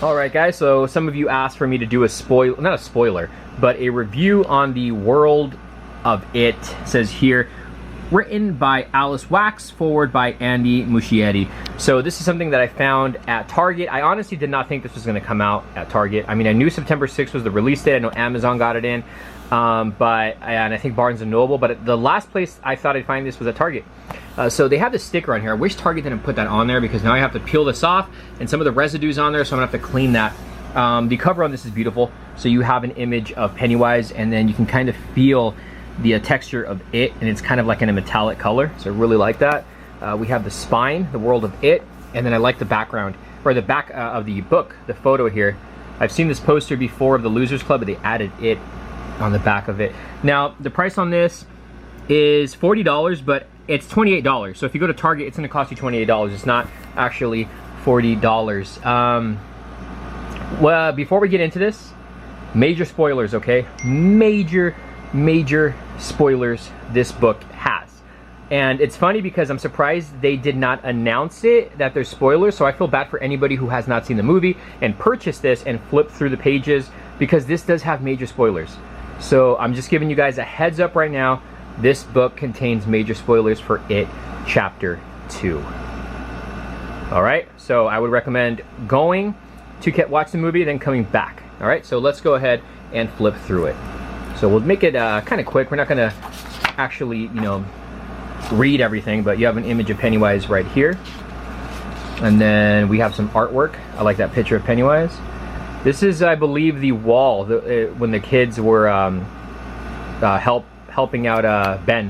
Alright guys, so some of you asked for me to do a not a spoiler, but a review on the world of It. It says here, written by Alice Wax, forward by Andy Muschietti. So this is something that I found at Target. I honestly did not think this was going to come out at Target. I mean, I knew September 6th was the release date. I know Amazon got it in, and I think Barnes & Noble, but the last place I thought I'd find this was at Target. So they have this sticker on here. I wish Target didn't put that on there because now I have to peel this off and some of the residue's on there, so I'm gonna have to clean that. The cover on this is beautiful. So you have an image of Pennywise and then you can kind of feel the texture of It, and it's kind of like in a metallic color. So I really like that. We have the spine, the world of It, and then I like the background, or the back of the book, the photo here. I've seen this poster before of the Losers Club, but they added It on the back of it. Now, the price on this is $40, but it's $28. So if you go to Target, it's gonna cost you $28. It's not actually $40. Well, before we get into this, major spoilers, okay? Major spoilers this book has. And it's funny because I'm surprised they did not announce it, that there's spoilers, so I feel bad for anybody who has not seen the movie and purchased this and flipped through the pages, because this does have major spoilers. So I'm just giving you guys a heads up right now. This book contains major spoilers for It Chapter 2. Alright, so I would recommend going to watch the movie, then coming back. Alright, so let's go ahead and flip through it. So we'll make it kind of quick. We're not going to actually, you know, read everything, but you have an image of Pennywise right here. And then we have some artwork. I like that picture of Pennywise. This is, I believe, the wall when the kids were helping out Ben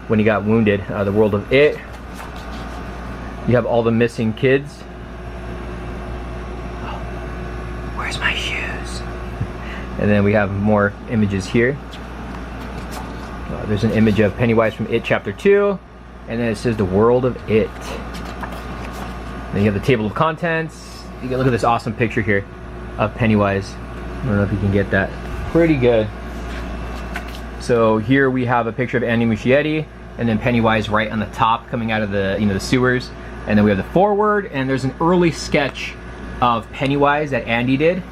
when he got wounded. The world of It. You have all the missing kids. Oh, where's my shoes? And then we have more images here. There's an image of Pennywise from It Chapter 2. And then it says the world of It. Then you have the table of contents. You can look at this awesome picture here of Pennywise. I don't know if you can get that. Pretty good. So here we have a picture of Andy Muschietti, and then Pennywise right on the top coming out of the, you know, the sewers. And then we have the foreword, and there's an early sketch of Pennywise that Andy did.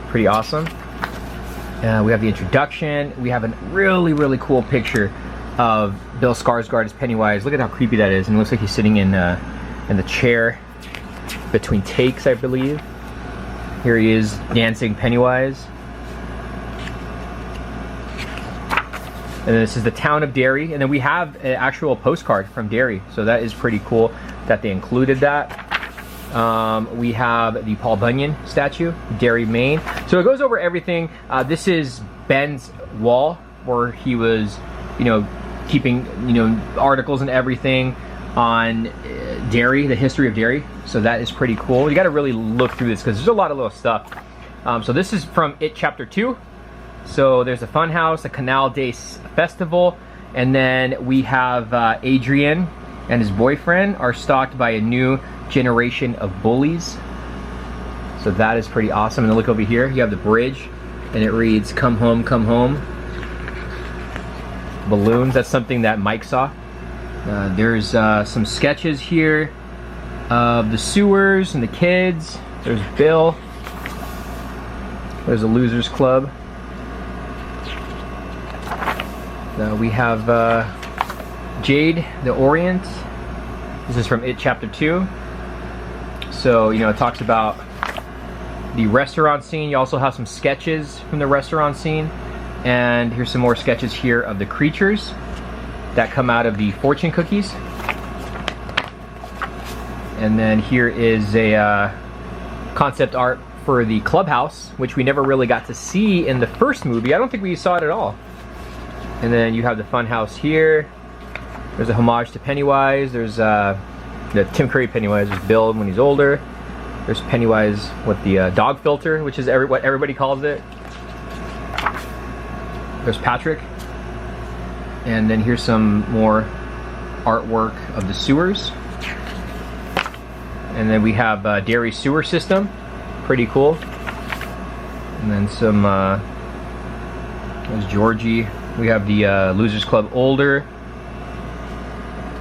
Pretty awesome. We have the introduction. We have a really cool picture of Bill Skarsgård as Pennywise. Look at how creepy that is, and it looks like he's sitting in the chair between takes, I believe. Here he is dancing Pennywise. And this is the town of Derry, and then we have an actual postcard from Derry, so that is pretty cool that they included that. We have the Paul Bunyan statue, Derry, Maine. So it goes over everything. This is Ben's wall where he was, you know, keeping, you know, articles and everything on Derry, the history of Derry. So that is pretty cool. You got to really look through this because there's a lot of little stuff. So this is from It Chapter 2. So there's a fun house, a Canal Day festival, and then we have Adrian and his boyfriend are stalked by a new generation of bullies. So that is pretty awesome. And then look over here, you have the bridge, and it reads, "Come home, come home." Balloons, that's something that Mike saw. There's some sketches here of the sewers and the kids. There's Bill. There's a Losers Club. We have Jade, the Orient. This is from It Chapter 2. So, you know, it talks about the restaurant scene. You also have some sketches from the restaurant scene. And here's some more sketches here of the creatures that come out of the fortune cookies. And then here is a concept art for the clubhouse, which we never really got to see in the first movie. I don't think we saw it at all. And then you have the fun house here. There's a homage to Pennywise. There's the Tim Curry Pennywise. There's Bill when he's older. There's Pennywise with the dog filter, which is what everybody calls it. There's Patrick. And then here's some more artwork of the sewers. And then we have Derry sewer system. Pretty cool. And then some, there's Georgie. We have the Losers Club older.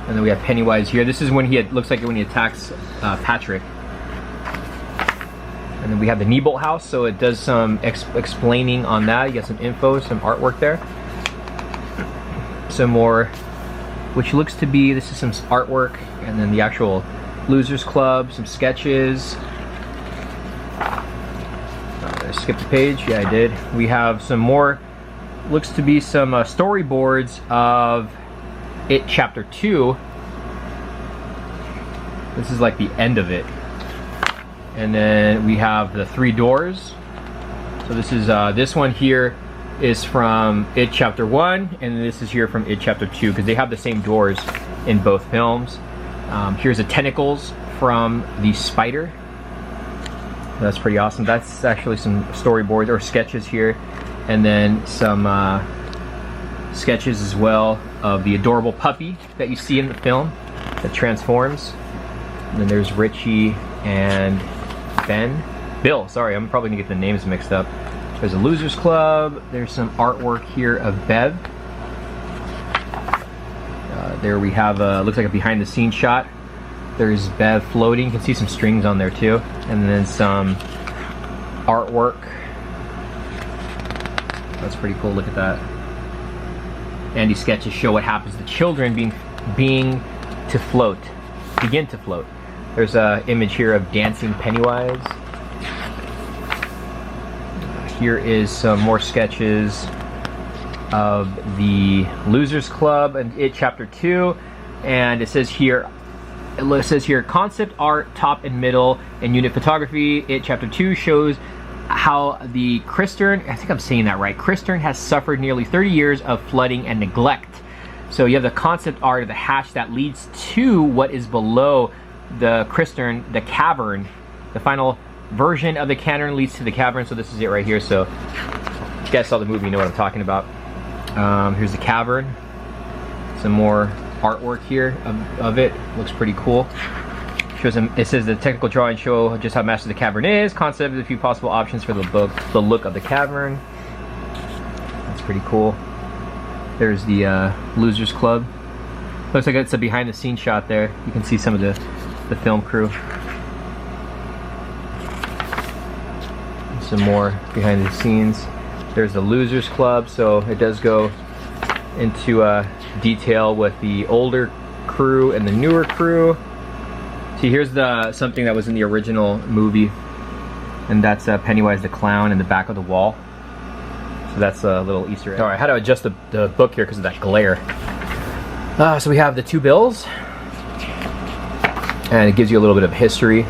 And then we have Pennywise here. This is when looks like when he attacks Patrick. And then we have the Neibolt house, so it does some explaining on that. You got some info, some artwork there. Some more, which looks to be, this is some artwork, and then the actual Losers Club, some sketches. Did I skip the page? Yeah, I did. We have some more, looks to be some storyboards of It Chapter 2. This is like the end of it. And then we have the 3 doors. So this is this one here is from It Chapter 1, and this is here from It Chapter 2, because they have the same doors in both films. Here's the tentacles from the spider. That's pretty awesome. That's actually some storyboards or sketches here, and then some sketches as well of the adorable puppy that you see in the film that transforms. And then there's Richie and Bill, sorry, I'm probably gonna get the names mixed up. There's a Losers Club. There's some artwork here of Bev. There we have looks like a behind the scenes shot. There's Bev floating. You can see some strings on there too. And then some artwork. That's pretty cool, look at that. Andy sketches show what happens to children begin to float. There's an image here of dancing Pennywise. Here is some more sketches of the Losers Club and It Chapter 2, and it says here concept art top and middle and unit photography. It Chapter 2 shows how the Christern, I think I'm saying that right, Christern has suffered nearly 30 years of flooding and neglect. So you have the concept art of the hatch that leads to what is below the Christern, the cavern. The final version of the cavern leads to the cavern, so this is it right here. So if you guys saw the movie, you know what I'm talking about. Here's the cavern. Some more artwork here of it. Looks pretty cool. Shows them, it says the technical drawings show just how massive the cavern is. Concept of a few possible options for the look of the cavern. That's pretty cool. There's the Losers Club. Looks like it's a behind the scenes shot there. You can see some of the film crew. Some more behind the scenes. There's the Losers Club, so it does go into detail with the older crew and the newer crew. See, here's something that was in the original movie, and that's Pennywise the Clown in the back of the wall. So that's a little Easter egg. Alright, how to adjust the book here because of that glare. So we have the 2 bills, and it gives you a little bit of history,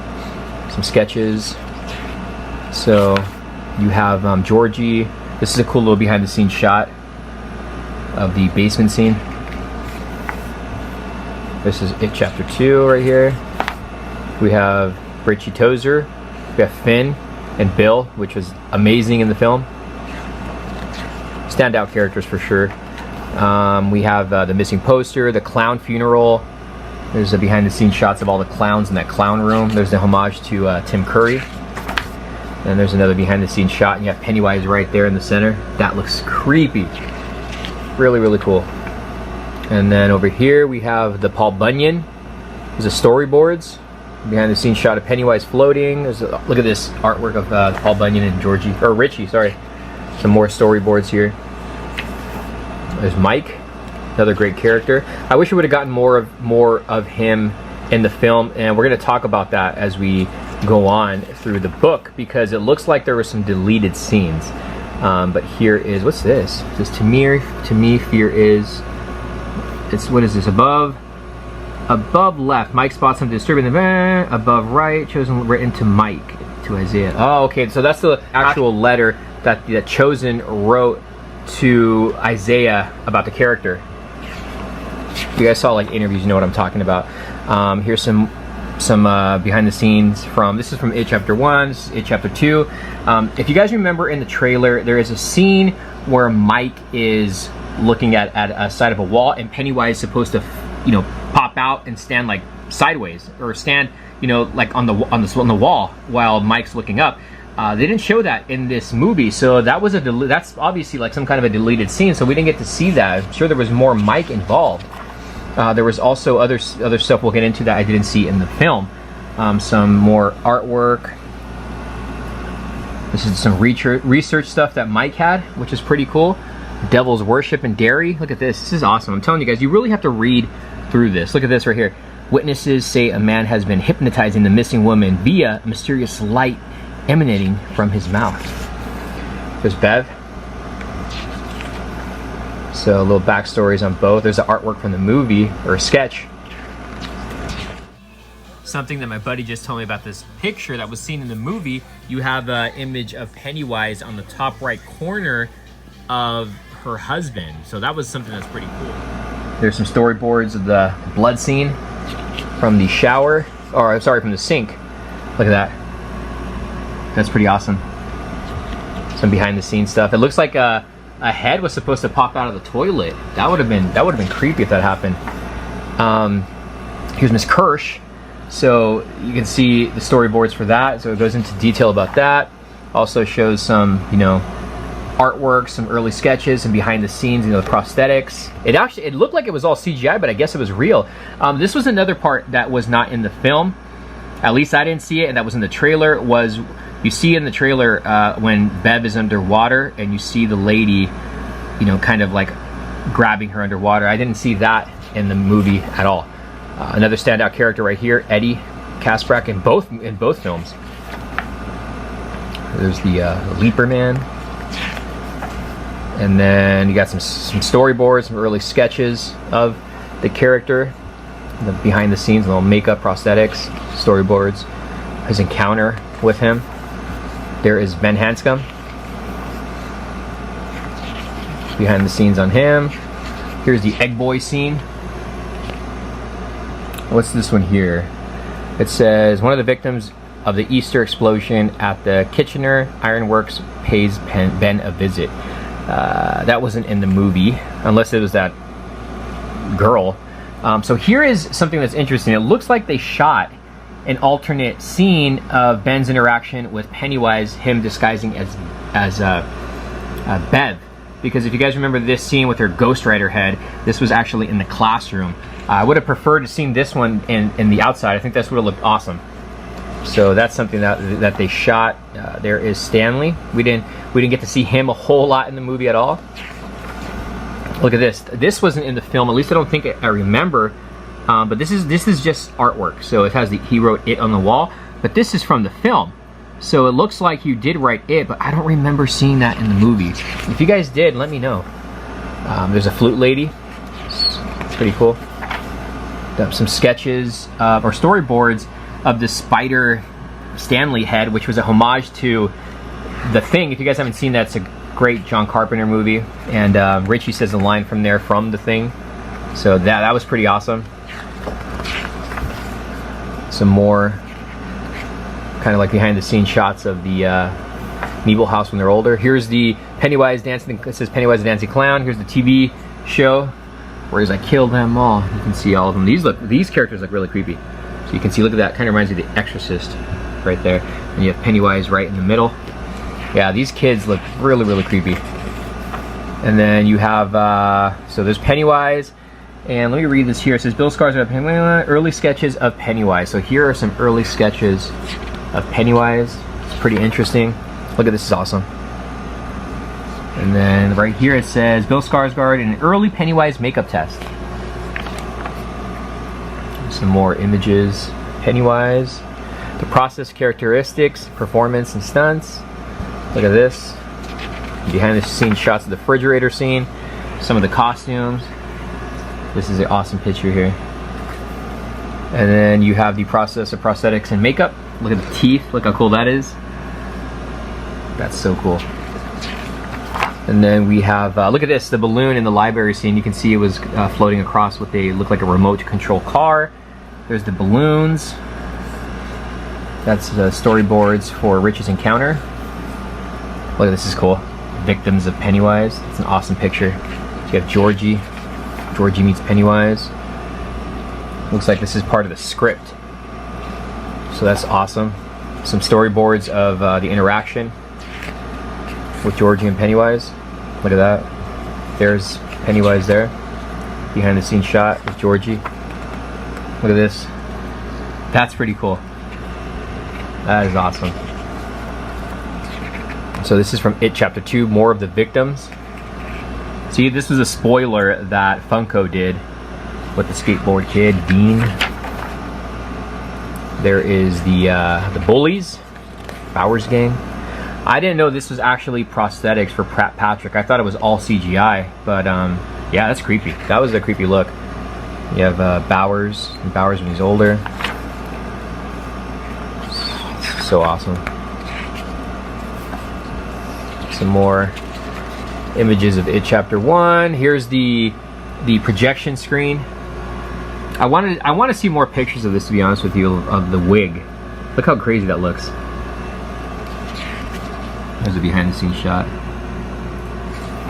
some sketches. So you have Georgie. This is a cool little behind the scenes shot of the basement scene. This is It Chapter 2 right here. We have Richie Tozer. We have Finn and Bill, which was amazing in the film. Standout characters for sure. We have the missing poster, the clown funeral. There's the behind the scenes shots of all the clowns in that clown room. There's the homage to Tim Curry. And there's another behind the scenes shot, and you have Pennywise right there in the center. That looks creepy. Really, really cool. And then over here we have the Paul Bunyan. There's the storyboards. Behind the scenes shot of Pennywise floating. Look at this artwork of Paul Bunyan and Richie, sorry. Some more storyboards here. There's Mike, another great character. I wish we would have gotten more of him in the film, and we're going to talk about that as we go on through the book, because it looks like there were some deleted scenes. But here is, what's this? It says, to me, fear is, what is this, above left, Mike spots something disturbing in the van. Above right, Chosen written to Mike, to Isaiah. Oh, okay, so that's the actual letter that Chosen wrote to Isaiah about the character. If you guys saw like interviews, you know what I'm talking about. Here's some behind the scenes from, this is from It Chapter 1, this is It Chapter 2. If you guys remember in the trailer, there is a scene where Mike is looking at a side of a wall, and Pennywise is supposed to, pop out and stand like sideways, or stand, like on the wall while Mike's looking up. They didn't show that in this movie, so that's obviously like some kind of a deleted scene, so we didn't get to see that. I'm sure there was more Mike involved. There was also other stuff we'll get into that I didn't see in the film. Some more artwork. This is some research stuff that Mike had, which is pretty cool. Devil's Worship and Dairy. Look at this. This is awesome. I'm telling you guys, you really have to read through this. Look at this right here. Witnesses say a man has been hypnotizing the missing woman via a mysterious light emanating from his mouth. There's Bev. So a little backstories on both. There's the artwork from the movie, or a sketch. Something that my buddy just told me about this picture that was seen in the movie. You have an image of Pennywise on the top right corner of her husband. So that was something that's pretty cool. There's some storyboards of the blood scene from the shower, or sorry, from the sink. Look at that. That's pretty awesome. Some behind the scenes stuff. It looks like a head was supposed to pop out of the toilet. That would have been creepy if that happened. Here's Miss Kirsch. So you can see the storyboards for that. So it goes into detail about that. Also shows some, artwork, some early sketches, some behind the scenes, the prosthetics. It looked like it was all CGI, but I guess it was real. This was another part that was not in the film. At least I didn't see it, and that was in the trailer. Was you see in the trailer when Bev is underwater and you see the lady, kind of like grabbing her underwater. I didn't see that in the movie at all. Another standout character right here, Eddie Kasprak, in both films. There's the Leaper Man. And then you got some storyboards, some early sketches of the character, the behind the scenes, little makeup, prosthetics, storyboards, his encounter with him. There is Ben Hanscom. Behind the scenes on him. Here's the Egg Boy scene. What's this one here? It says, one of the victims of the Easter explosion at the Kitchener Ironworks pays Ben a visit. That wasn't in the movie, unless it was that girl. So here is something that's interesting. It looks like they shot an alternate scene of Ben's interaction with Pennywise, him disguising as Bev. Because if you guys remember this scene with her Ghost Rider head, this was actually in the classroom. I would have preferred to seen this one in the outside. I think that's would have looked awesome. So that's something that they shot. There is Stanley. We didn't get to see him a whole lot in the movie at all. Look at this. This wasn't in the film. At least I don't think I remember. But this is just artwork. So it has he wrote it on the wall. But this is from the film. So it looks like you did write it, but I don't remember seeing that in the movie. If you guys did, let me know. There's a flute lady. It's pretty cool. Some sketches or storyboards of the Spider Stanley head, which was a homage to The Thing. If you guys haven't seen that, it's a great John Carpenter movie. And Richie says a line from there from The Thing. So that was pretty awesome. Some more kind of like behind the scenes shots of the Meeble house when they're older. Here's the Pennywise dancing. It says Pennywise the Dancing Clown. Here's the TV show where he's like, kill them all. You can see all of them. These characters look really creepy. So you can see, look at that. Kind of reminds me of The Exorcist right there. And you have Pennywise right in the middle. Yeah, these kids look really, really creepy. And then you have, so there's Pennywise. And let me read this here. It says, Bill Skarsgård, early sketches of Pennywise. So here are some early sketches of Pennywise. It's pretty interesting. Look at this, is awesome. And then right here it says, Bill Skarsgård in an early Pennywise makeup test. Some more images. Pennywise. The process characteristics, performance and stunts. Look at this. Behind the scenes shots of the refrigerator scene. Some of the costumes. This is an awesome picture here. And then you have the process of prosthetics and makeup. Look at the teeth. Look how cool that is. That's so cool. And then we have, look at this, the balloon in the library scene. You can see it was floating across what they look like a remote control car. There's the balloons. That's the storyboards for Rich's encounter. Look at this, is cool. Victims of Pennywise. It's an awesome picture. You have Georgie. Georgie meets Pennywise. Looks like this is part of the script. So that's awesome. Some storyboards of the interaction with Georgie and Pennywise. Look at that. There's Pennywise there. Behind the scenes shot with Georgie. Look at this. That's pretty cool. That is awesome. So this is from It Chapter 2, more of the victims. See, this was a spoiler that Funko did with the skateboard kid, Dean. There is the bullies, Bowers gang. I didn't know this was actually prosthetics for Patrick. I thought it was all CGI, but yeah, that's creepy. That was a creepy look. You have Bowers when he's older. So awesome. Some more images of It Chapter 1. Here's the projection screen. I want to see more pictures of this, to be honest with you, of the wig. Look how crazy that looks. There's a behind the scenes shot.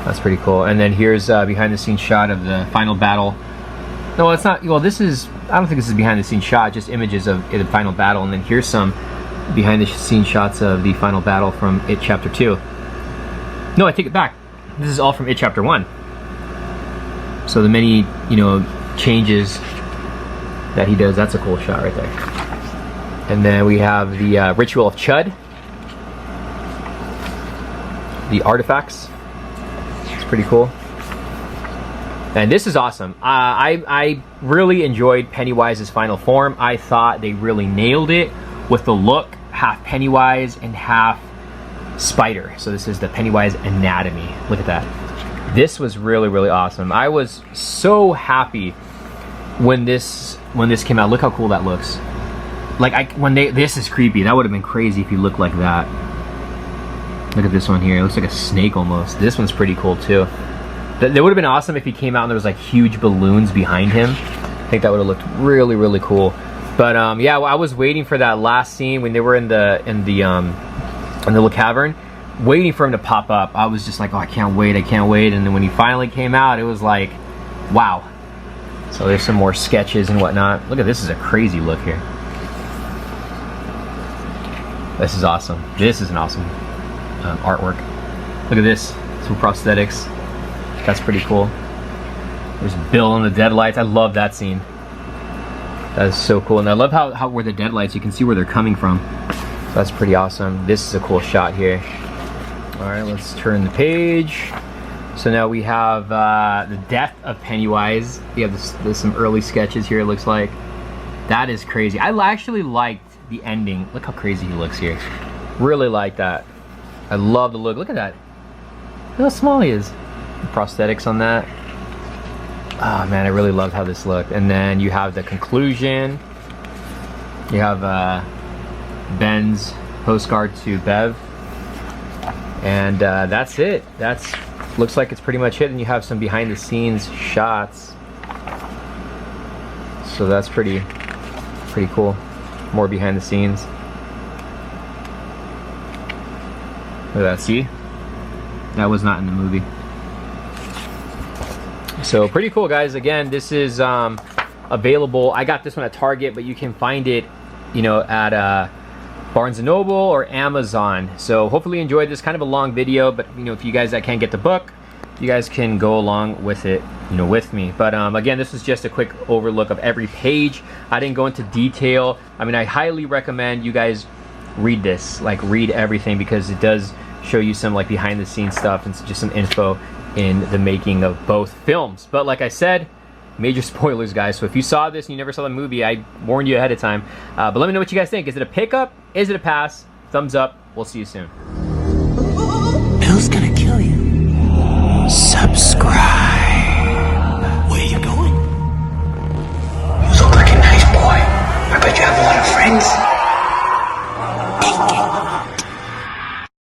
That's pretty cool. And then here's a behind the scenes shot of the final battle. No, it's not. Well, this is, I don't think this is a behind the scenes shot, just images of the final battle. And then here's some behind the scenes shots of the final battle from It Chapter 2. No, I take it back. This is all from It Chapter 1. So the many, changes that he does, that's a cool shot right there. And then we have the Ritual of Chud. The artifacts. It's pretty cool. And this is awesome. I really enjoyed Pennywise's final form. I thought they really nailed it with the look, half Pennywise and half spider. So this is the Pennywise Anatomy. Look at that. This was really, really awesome. I was so happy when this came out. Look how cool that looks. Like this is creepy. That would have been crazy if he looked like that. Look at this one here. It looks like a snake almost. This one's pretty cool too. That would have been awesome if he came out and there was like huge balloons behind him. I think that would have looked really, really cool. But yeah, I was waiting for that last scene when they were in the little cavern, waiting for him to pop up. I was just like, oh, I can't wait. And then when he finally came out, it was like, wow. So there's some more sketches and whatnot. Look at this, is a crazy look here. This is awesome. This is an awesome artwork. Look at this, some prosthetics. That's pretty cool. There's Bill and the deadlights. I love that scene. That is so cool. And I love how where the deadlights, you can see where they're coming from. That's pretty awesome. This is a cool shot here. All right, let's turn the page. So now we have the death of Pennywise. We have there's some early sketches here, it looks like. That is crazy. I actually liked the ending. Look how crazy he looks here. Really like that. I love the look. Look at that. Look how small he is. The prosthetics on that. Oh man, I really loved how this looked. And then you have the conclusion. You have Ben's postcard to Bev. And that's it. Looks like it's pretty much it. And you have some behind the scenes shots. So that's pretty cool. More behind the scenes. Look at that, see? That was not in the movie. So pretty cool, guys. Again, this is available. I got this one at Target, but you can find it, at Barnes & Noble or Amazon. So hopefully you enjoyed this. Kind of a long video, but if you guys that can't get the book, you guys can go along with it, with me. But again, this is just a quick overlook of every page. I didn't go into detail. I mean, I highly recommend you guys read this, read everything, because it does show you some behind the scenes stuff and just some info in the making of both films. But like I said, major spoilers, guys. So if you saw this and you never saw the movie, I warned you ahead of time. But let me know what you guys think. Is it a pickup? Is it a pass? Thumbs up. We'll see you soon. Bill's gonna kill you. Subscribe.